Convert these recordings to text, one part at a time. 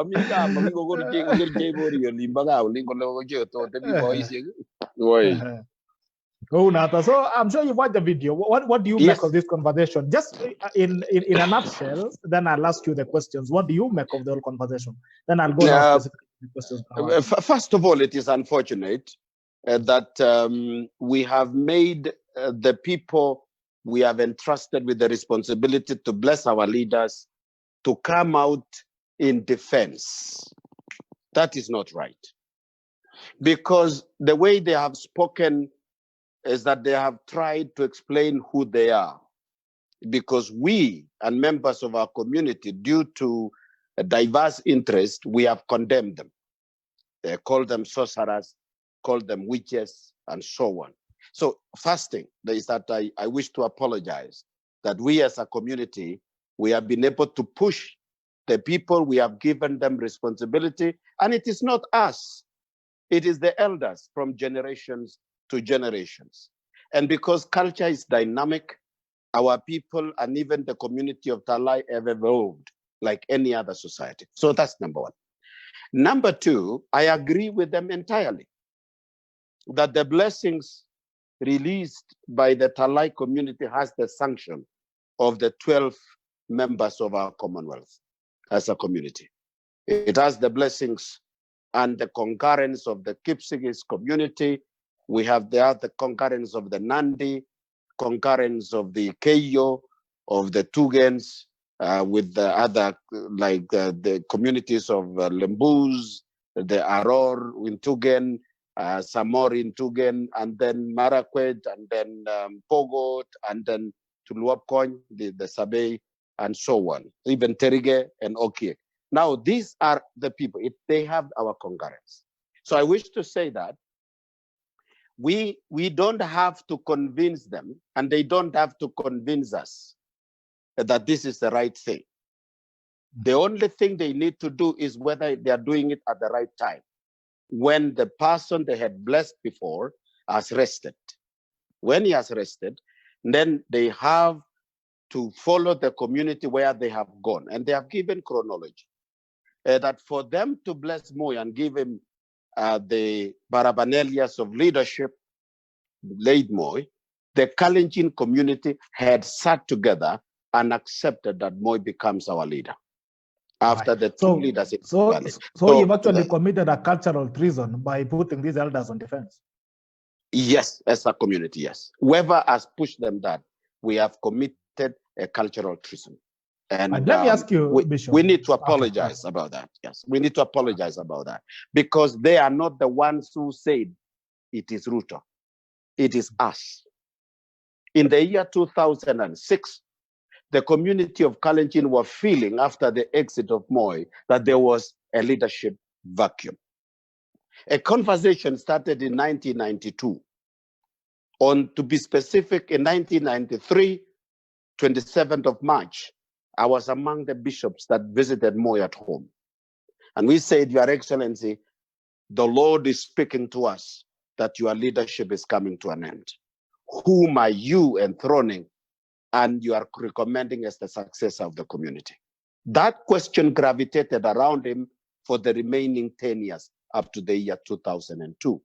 Amiga, mamingo go to Jay Limbaga, Lingo to the boys. Oh, Nata. So I'm sure you watched the video. What do you make of this conversation? Just in a nutshell, then I'll ask you the questions. What do you make of the whole conversation? Then I'll go down specific questions. First of all, it is unfortunate that we have made the people we have entrusted with the responsibility to bless our leaders to come out in defense. That is not right. Because the way they have spoken is that they have tried to explain who they are. Because we and members of our community, due to a diverse interest, we have condemned them. They call them sorcerers, call them witches, and so on. So first thing is that I wish to apologize that we as a community, we have been able to push the people, we have given them responsibility, and it is not us. It is the elders from generations to generations. And because culture is dynamic, our people and even the community of Talai have evolved like any other society. So that's number one. Number two, I agree with them entirely that the blessings released by the Talai community has the sanction of the 12 members of our Commonwealth as a community. It has the blessings and the concurrence of the Kapsisiywa community. We have the concurrence of the Nandi, concurrence of the Keyo, of the Tugens, with the other, like the communities of Lembus, the Aror in Tugen, Samor in Tugen, and then Marakwet, and then Pogot, and then Tuluapkony, the Sabey, and so on, even Terige and Okie. Now, these are the people, they have our concurrence. So I wish to say that we don't have to convince them, and they don't have to convince us that this is the right thing. The only thing they need to do is whether they are doing it at the right time, when the person they had blessed before has rested. When he has rested, then they have to follow the community where they have gone, and they have given chronology. That for them to bless Moi and give him the paraphernalia of leadership, laid Moi, the Klanjin community had sat together and accepted that Moi becomes our leader. After the two leaders. So you've actually committed a cultural treason by putting these elders on defense? Yes, as a community, yes. Whoever has pushed them that, we have committed a cultural treason. And let me ask you, Bishop. We need to apologize about that. Yes, we need to apologize about that, because they are not the ones who said it is Ruto. It is us. In the year 2006, the community of Klanjin were feeling, after the exit of Moi, that there was a leadership vacuum. A conversation started in 1992. To be specific, in 1993, 27th of March, I was among the bishops that visited Moi at home. And we said, Your Excellency, the Lord is speaking to us that your leadership is coming to an end. Whom are you enthroning and you are recommending as the successor of the community? That question gravitated around him for the remaining 10 years up to the year 2002,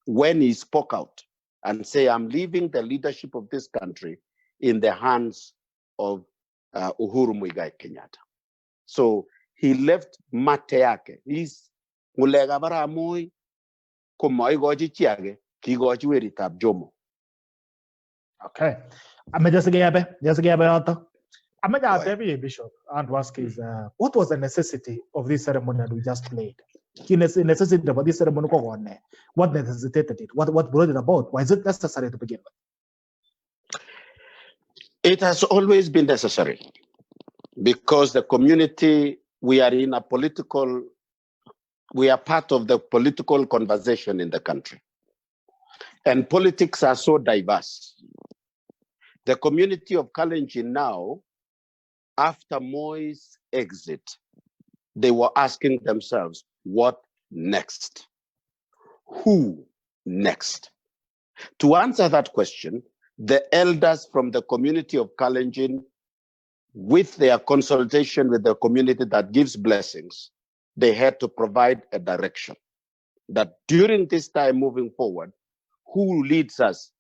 when he spoke out and said, I'm leaving the leadership of this country in the hands of Uhuru Muigai Kenyatta. So he left mate yake. He's mulega bara Moi kumoi goji chiage ki goji weritab Jomo. Okay. I'm just Bishop, and ask is what was the necessity of this ceremony that we just played? Necessity of this ceremony, what necessitated it? What brought it about? Why is it necessary to begin with? It has always been necessary, because the community, we are part of the political conversation in the country. And politics are so diverse. The community of Klanjin now, after Moi's exit, they were asking themselves, what next? Who next? To answer that question, the elders from the community of Klanjin, with their consultation with the community that gives blessings, they had to provide a direction that during this time moving forward, who leads us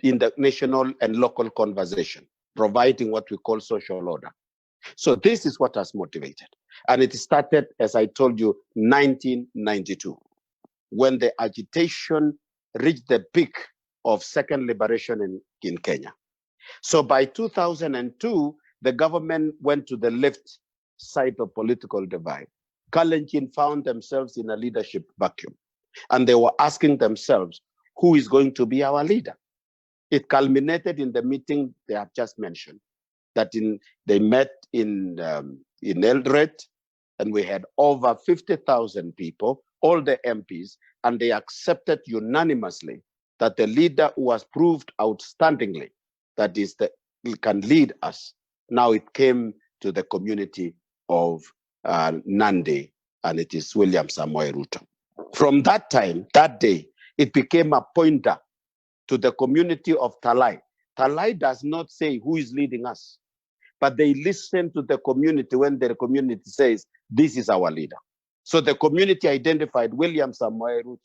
in the national and local conversation, providing what we call social order. So this is what has motivated. And it started, as I told you, 1992, when the agitation reached the peak of second liberation in Kenya. So by 2002, the government went to the left side of political divide. Klanjin found themselves in a leadership vacuum, and they were asking themselves, who is going to be our leader? It culminated in the meeting they have just mentioned, that they met in Eldoret, and we had over 50,000 people, all the MPs, and they accepted unanimously that the leader who was proved outstandingly, that is, can lead us. Now it came to the community of Nandi, and it is William Ruto. From that time, that day, it became a pointer to the community of Talai. Talai does not say who is leading us, but they listen to the community when the community says, this is our leader. So the community identified William Ruto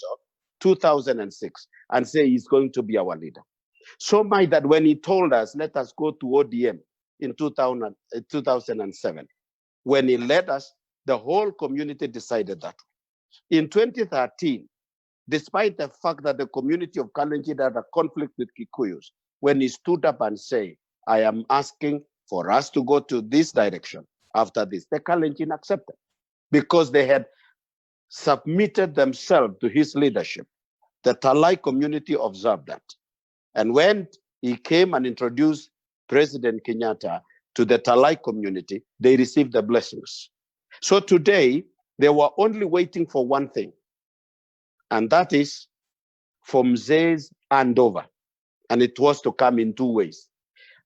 2006 and say he's going to be our leader. So much that when he told us, let us go to ODM in 2007, when he led us, the whole community decided that. In 2013, despite the fact that the community of Klanjin had a conflict with Kikuyus, when he stood up and said, I am asking for us to go to this direction after this, the Klanjin accepted, because they had submitted themselves to his leadership. The Talai community observed that. And when he came and introduced President Kenyatta to the Talai community, they received the blessings. So today, they were only waiting for one thing, and that is for Mzee's handover. And it was to come in two ways.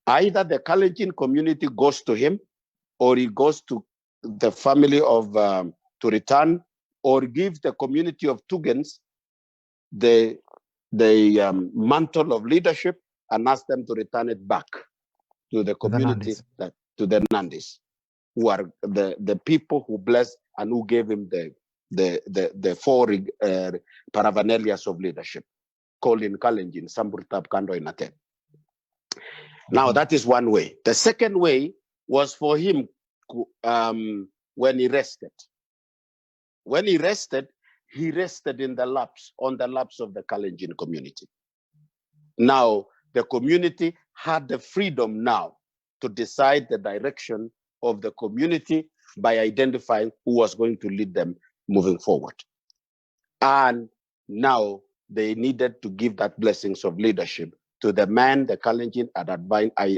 Either the Klanjin community goes to him, or he goes to the family of to return, or gives the community of Tugans the mantle of leadership and ask them to return it back to the community, to the Nandis, who are the people who blessed and who gave him the four paraphernalias of leadership, called in Klanjin, Samburtab Kando Inaten. Now that is one way. The second way was for him when he rested. When he rested in the laps, on the laps of the Klanjin community. Now, the community had the freedom now to decide the direction of the community by identifying who was going to lead them moving forward. And now they needed to give that blessings of leadership to the man the Klanjin had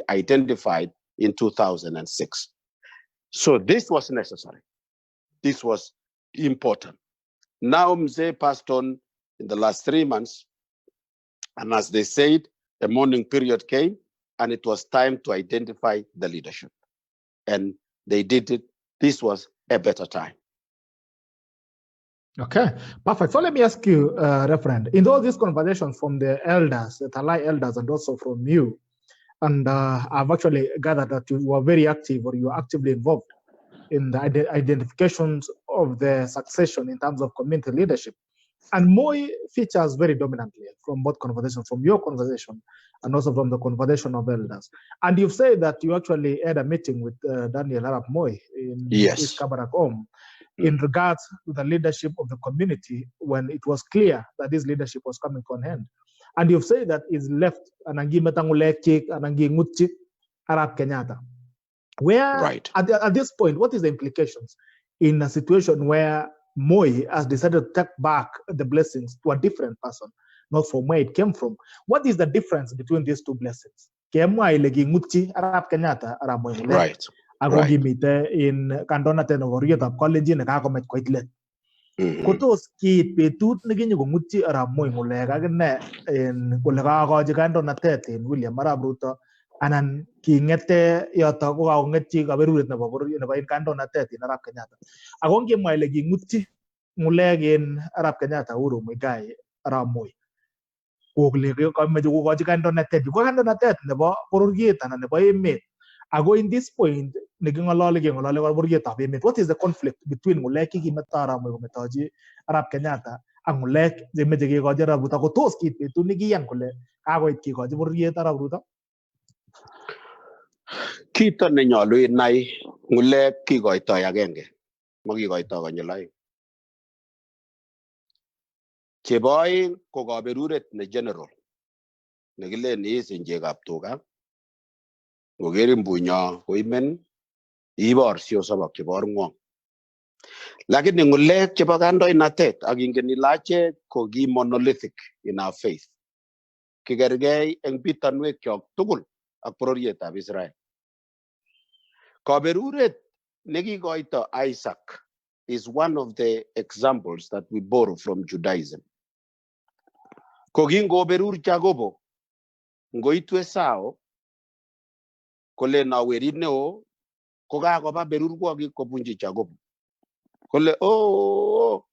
identified in 2006. So this was necessary. This was important. Now Mzee passed on in the last 3 months, and as they said, the mourning period came, and it was time to identify the leadership. And they did it. This was a better time. Okay, perfect. So let me ask you, Reverend, in all these conversations from the elders, the Talai elders, and also from you, and I've actually gathered that you were very active, or you are actively involved in the identifications of the succession in terms of community leadership. And Moi features very dominantly from both conversations, from your conversation and also from the conversation of elders. And you've said that you actually had a meeting with Daniel Arap Moi in East Kabarak in regards to the leadership of the community when it was clear that this leadership was coming to an end. And you've said that it's left Anangi Metangulekik, Anangi Ngutchik, Arap Kenyatta. Where, at this point, what is the implications in a situation where Moi has decided to take back the blessings to a different person, not from where it came from? What is the difference between these two blessings? Arap Kenyatta, Arap Moi. Right. Agogimite in Kandona Tenovoriet of Klanjin and Akamet quite late. Kotos kit petut naging Muchi Arap Moi Mulega in Kulaga Jagandona Tet in William Ruto. Anan kingete yata ko ngeti kaberulet na babor in Kandona Tet in Arap Kenyatta. Agongi mailegi Muchi Mulegin Arap Kenyatta Uru Mugai Arap Moi. Google ko medyo ko Jagandona Tet. You go Kandona Tet, never Porugit and never made. Ago in this point, what is the conflict between Muleki Kimatara Metaji, Arab Kenyatta, and Mulek, the Medigi Gojara Butakotoski, to Nigi Yankule, Ago Kiko, the Murieta Ruta? Kita Ninyolu Nai, Mulek Kigoita Yagenge, Mogigoita on your life. Cheboy, Kogaberuret, the general. Negile is in Jagap Toga. Gogerim Bunya, women, Ibor, Siosabak, Chibormo. Like in Ngulek, Chipagando in a tet, Agingenilache, Kogi monolithic in our faith. Kigergay and Pitanwe Kyok Tugul, a project of Israel. Koberuret, Negi Goita Isaac is one of the examples that we borrow from Judaism. Kogin Goberur Jagobo, Ngoitwe Sao, Kole na Werineo, Koga Goba Berurgogi Kobunji Jagobo. Kole, oh,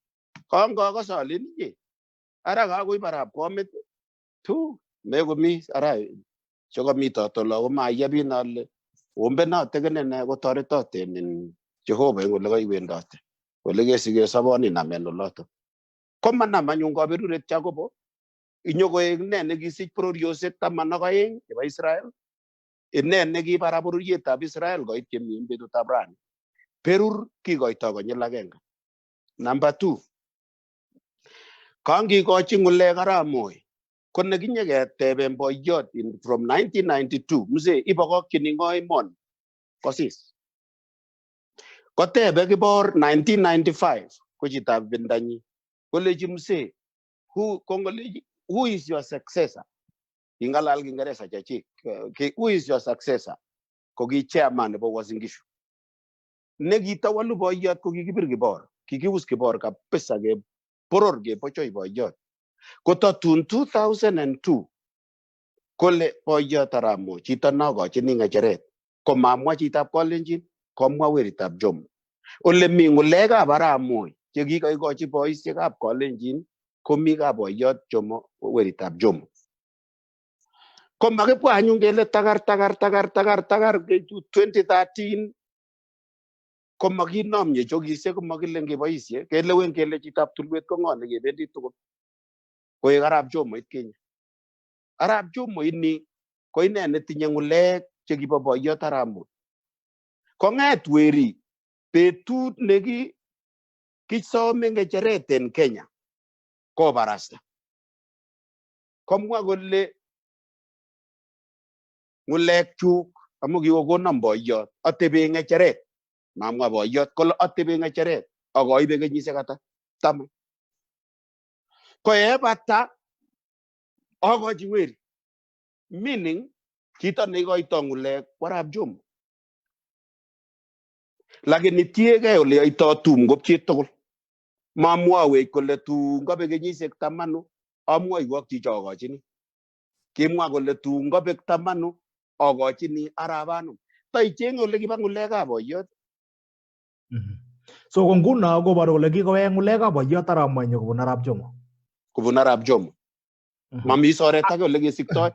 Kongo Gosalin, Arago Barab, Comet, two, Megumi, Arai, Chogomita, Toloma, Yabinal, Umbena, taken an authority in Jehovah, will go win that. Well, legacy Savon in a meloloto. Come on, Manungo Beru Jagobo. In your way, Nenegi produce Tamanagoying, Israel. In Nenegi Paraburieta, Israel, go it came in Bedu Tabran. Perur Kigoito on your lagenga. Number 2. Kangi coaching Ulegara Moy. Konaginya get Teben Boy Yacht in from 1992. Muse Ibako Kiningoy Mon. Cosis. Kote Begibor 1995. Kojita Bendani. College Muse. Who is your successor? Ingala Algingaresa Chachi. Who is your successor? Kogi chairman about Wazingishu. Negita Walu Boy Yacht Kogi Gibor. Kikiwuski Borka Pesage. Pororge Pochoy Boy Yacht. Kota tun 2002 kole poya taramo chita nago chininga cheret ko mamwa chita kolenjin ko mwa weritab jom ole mingulega baramo chegi ko chi boisiek ab kolenjin ko mi ga boyot jomo weritab jom ko mage po anyun gele tagar ke 2013 ko maginom ye jogise ko magilenge boisie kele wen kele chitab tulwet ko ngone ge bendi to ko Arab jomo Kenya. Arab jomo ini ko ine netinye ngulek chekiboboyo taramu. Ko nget weri betut neki kisome ngecheret en Kenya ko barasta. Komwa kole ngulek chuk amu kiwokonon boyot atebe ngecheret. Mamwa boyot kole atebe ngecheret akoibe kenyisiek ata 10. Ko ebata akochi weri. Meaning, kita negoito ngulek Arab jomo. Lakini tiege ole aito tum gopchi tugul. Mamwawe kole tu ngobe kenyisiek 10 amwoi wakti chogochini. Kimwa kole tu ngobe 10 agochini arabanu. Taicheng ole kiba ngulekab boyot. So konguna go baro ole kikowe ngulekab boyot aramwenyo kobun Arab jomo. Kobun Arab jomo. Mami soret age ole kesiktoi.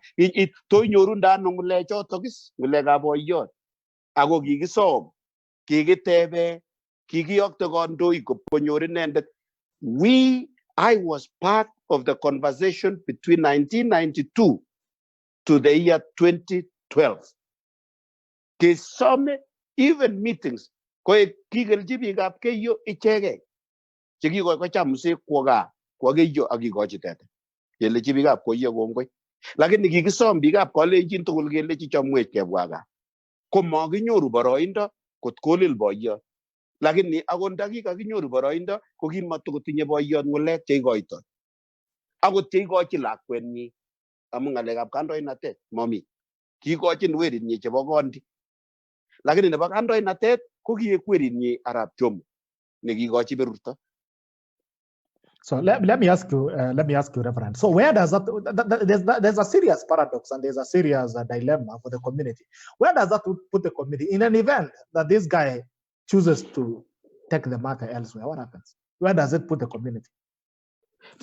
To nyoru ndano ngulechoto kis ngulekab boyot. Ako kikisom, kikitebe, kikiyokte kandoik konyor inendet. I was part of the conversation between 1992 to the year 2012. Kisome even meetings ko kikelji biikab Keiyo ichege chekikoy kocham mse kwoga kwa Keiyo akikochi tete kelechi biikab Keiyo kongoi lakini kikisom biikab Kalenjin tugul kelechi chomwech kebwaga ko makinyoru boroindo kot kolil boyot lakini akot ndakikakinyoru boroindo ko kimatokotinye boyot ngulek cheikoito akot cheikochi lakwenyi amu ngalekab kandoinatet mami kikochin werinyi chebo kondi lakini nebo kandoinatet ko kiek werinyi Arab jomo nekikochi berurto. So let me ask you, Reverend. So where does there's a serious paradox and there's a serious dilemma for the community. Where does that put the community in an event that this guy chooses to take the matter elsewhere? What happens? Where does it put the community?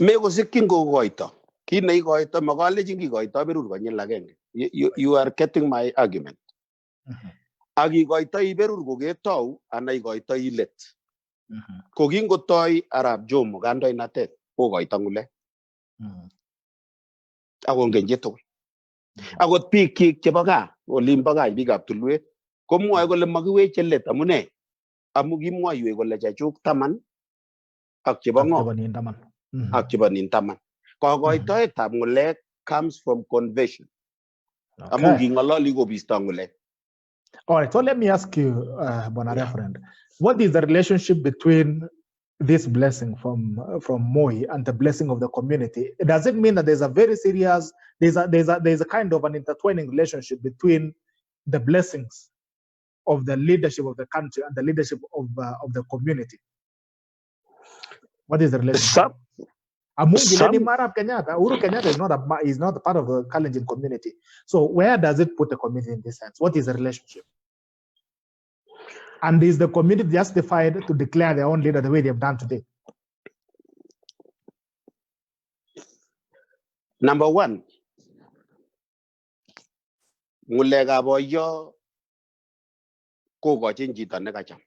Meko sikin ko goito. Kinai goito magalejin ki goito berur konyil agenge. You are getting my argument. ak ikoitoi berur koketou ana ikoitoi let. Ko kingotoi Arap Jomo kandoinatet kokoito ng'ulek. Akongen chitugul. Akot biik chebo gaa, olimbo gaa biikab tulwet, komwoe kole makiweche let amune? Amu kimwoiwech kole chechuk 10 ak chebo ng'o? Ak chebo nin 10. Kokoitoetab ng'ulek comes from conversion. Amu nging'ololi kobisto ng'ulek. All right, so let me ask you, Bona Reverend, what is the relationship between this blessing from Moi and the blessing of the community? Does it mean that there's a very serious, there's a kind of an intertwining relationship between the blessings of the leadership of the country and the leadership of the community? What is the relationship? Uhuru Kenyatta is not a part of the Klanjin community. So where does it put the community in this sense? What is the relationship? And is the community justified to declare their own leader the way they have done today? Number one, ngulega boyo kokochin chito nekacham.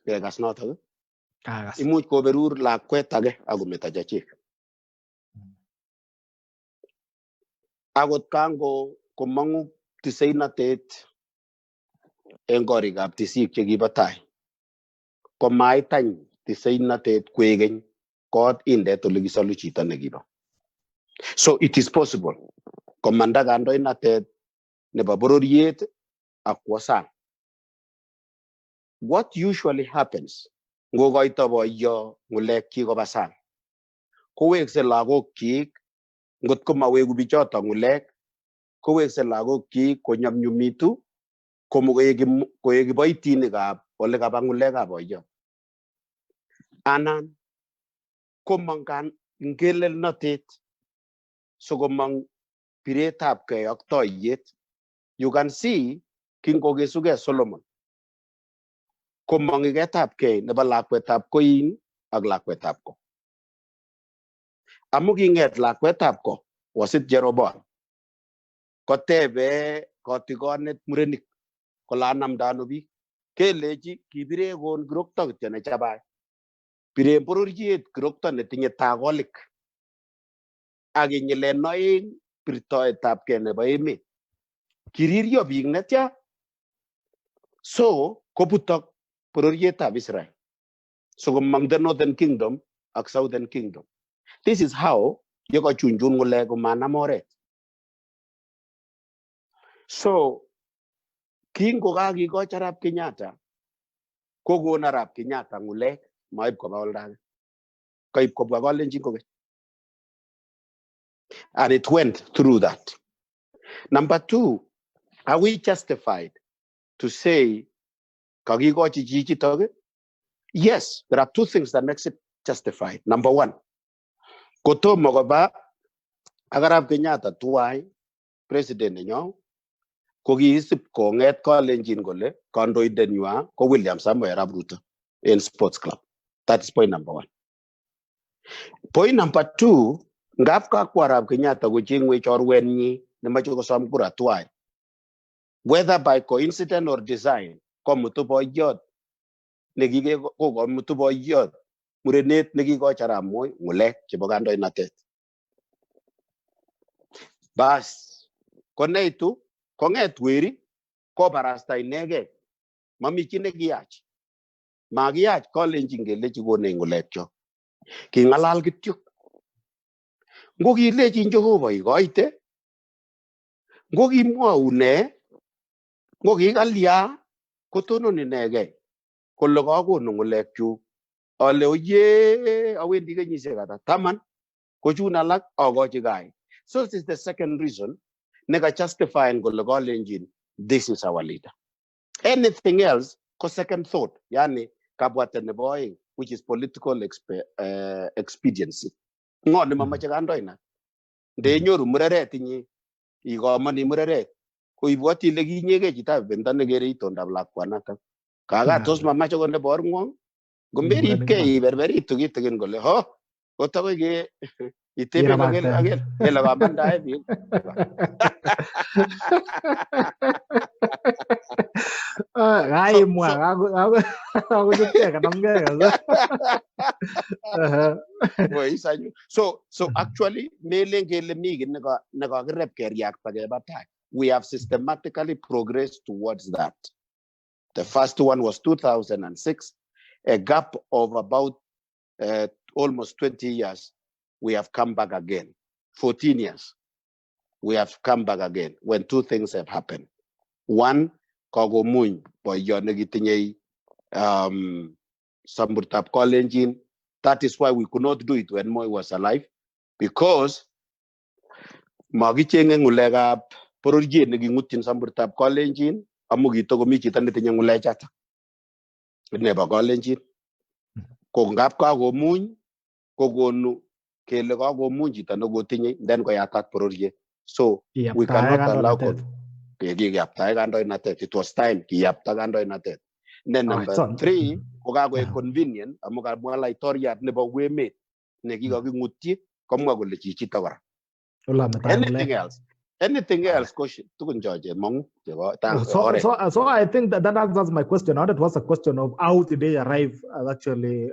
Kekas notok. Imuch koberur lakwet age akometo chechik. Akot kango komang'u tiseinatet eng korikab tisik chekibo tai. Komaitany tiseinatet kwekeny kot indet ole kisolu chito nekibo. So it is possible komanda kandoinatet nebo bororiet ak kwo sang. What usually happens ngokoito boyo ng'ulek chik koba sang, kowekse lagokchik ngot ko mawegu bichoto ng'ulek, kowekse lagokchik konyamnyumitu koek kiboitinikab ole kaba ng'ulekab boyo. Anan komong ngelelnotet sikomong piretab kei ak toiyet. You can see kingokesuge Solomon komong iketab kei nebo lakwetab koin ak lakwetab ko. Amu kinget lakwetab ko wasit Jeroboam kotebe kotigonet murenik kole anamda ano biik. Kelechi kibire kon kirokto kityo nechabai. Bire bororiet kirokto netinye tagolik. Ak inyilen oeng birtoetab kei nebo emet. Kiriryo biik netya. So kobutok bororietab Israel. So komong the Northern Kingdom ak Southern Kingdom. This is how yokochunchun ng'ulek komanam oret. So kingokakikoch Arap Kenyatta, kokon Arap Kenyatta ng'ulek maib koba oldage. Kaib kobwa Kalenjin kokeny. And it went through that. Number two, are we justified to say kakikochi chichitok? Yes, there are two things that makes it justified. Number one, kotomo koba ak Arap Kenyatta tuwai president nenyo kokiisip kong'et Kalenjin kole kandoindenywa ko William Samoei Arap Ruto in sports club. That is point number one. Point number two, ngap kakwa Arap Kenyatta kochengwech chorwenyi nemache kosom kura tuwai. Whether by coincidence or design, komutu boyot komutu boyot murenet nekikoch Arap Moi ng'ulek chebo kandoinatet. Bas, koneitu kong'et weri kobarasta inegei. Mami chi nekiyach. Makiyach Kalenjin kelechi konech ng'ulekchok. King'alal kityo. Ngo kilechin Jehova ikoite, ngo kimwou ne, ngo kikalya kotonon inegei kole kakonu ng'ulekchuk. Ale oye awendi kenyisiek ata 10 ko chun alak akochi kai. So this is the second reason neka justify kole Kalenjin this is our leader. Anything else ko second thought, yani kabwatet nebo oeng, which is political expediency. Ngo ni mamache kandoina. Ndenyoru mureret inye ikomoni mureret ko ibwoti ile kinyege chito bendo nekere itondab lakwanatak. Kaga tos mamache konde borng'wong. Gomberibkei iberberitu kitikin kole ho kotokoi Itepe agel ela gamanda evi. So actually, we have systematically progressed towards that. The first one was 2006, a gap of about almost 20 years. We have come back again. 14 years, we have come back again when two things have happened. One, Kogomuny, boy, Samburtap Klanjin. That is why we could not do it when Moi was alive, because Magicheng Ngulega Porurji Negingutin Samburtap Klanjin, Amugito Gomichita Netanyangulecha. Never Klanjin. Kongap Kogomuny, Kogonu, Kelegomunjita no go tinye, then go attack Porurji. So we cannot allow it was time. Then number three, Ogago convenient, Amoga Toria never we made. Negigoguti, Komagolichitawara. Anything else, question to George among so I think that answers my question. Now that was a question of how did they arrive actually